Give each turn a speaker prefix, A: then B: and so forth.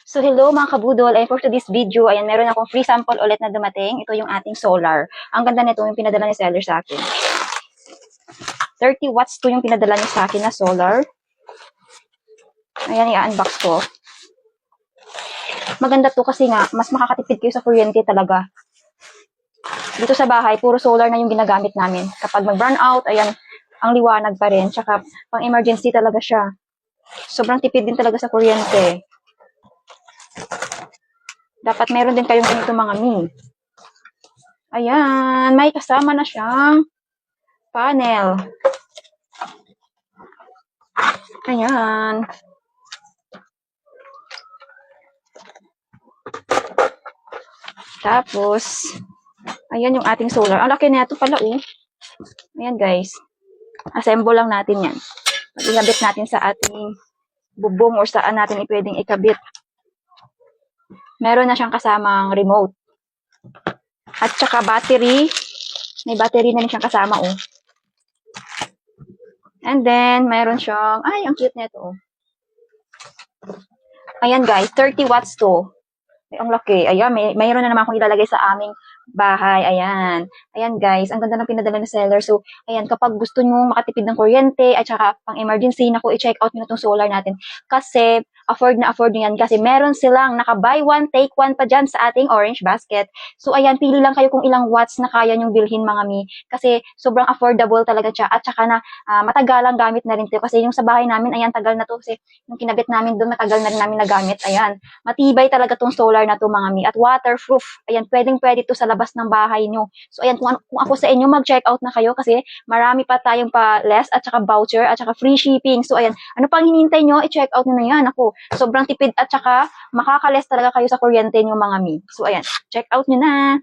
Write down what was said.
A: So hello mga kabudol, and for today's video, ayan, meron akong free sample ulit na dumating. Ito yung ating solar. Ang ganda nito, yung pinadala ni seller sa akin. 30 watts to yung pinadala niya sa akin na solar. Ayan, i-unbox ko. Maganda to kasi nga, mas makakatipid kayo sa kuryente talaga. Dito sa bahay, puro solar na yung ginagamit namin. Kapag mag-burn out, ayan, ang liwanag pa rin. Tsaka, pang emergency talaga siya. Sobrang tipid din talaga sa kuryente. Dapat meron din kayong ganito mga mi. Ayan, may kasama na siyang panel. Ayan. Tapos, ayan yung ating solar. Ang laki na ito pala, oh. Ayan, guys. Assemble lang natin yan. Ikabit natin sa ating bubong or saan natin pwedeng ikabit. Meron na siyang kasamang remote. At saka battery. May battery na rin siyang kasama, oh. And then, meron siyang, ay, ang cute nito, oh. Ayan, guys, 30 watts to. Ay, ang laki. Ayan, mayroon na naman akong ilalagay sa aming bahay. Ayan. Ayan, guys. Ang ganda ng pinadala ng seller. So, ayan, kapag gusto nyo makatipid ng kuryente at saka pang emergency, naku, i-check out nyo na itong solar natin. Kasi, afford na afford nyo yan. Kasi meron silang naka-buy one, take one pa dyan sa ating orange basket. So, ayan, pili lang kayo kung ilang watts na kaya nyong bilhin, mga mi. Kasi, sobrang affordable talaga siya. At saka na, matagalang gamit na rin ito. Kasi yung sa bahay namin, ayan, tagal na to. Kasi, yung kinabit namin doon, matagal na rin namin nagamit. Ayan. Matibay talaga tong solar na to, mga mi, at waterproof. Ayan, pwedeng-pwede to sa labas ng bahay nyo. So, ayan, kung ako sa inyo, mag-check out na kayo kasi marami pa tayong pa-less at saka voucher at saka free shipping. So, ayan, ano pang hinintay nyo? I-check out nyo na yan. Ako, sobrang tipid at saka makaka-less talaga kayo sa kuryente nyo, mga mi. So, ayan, check out nyo na.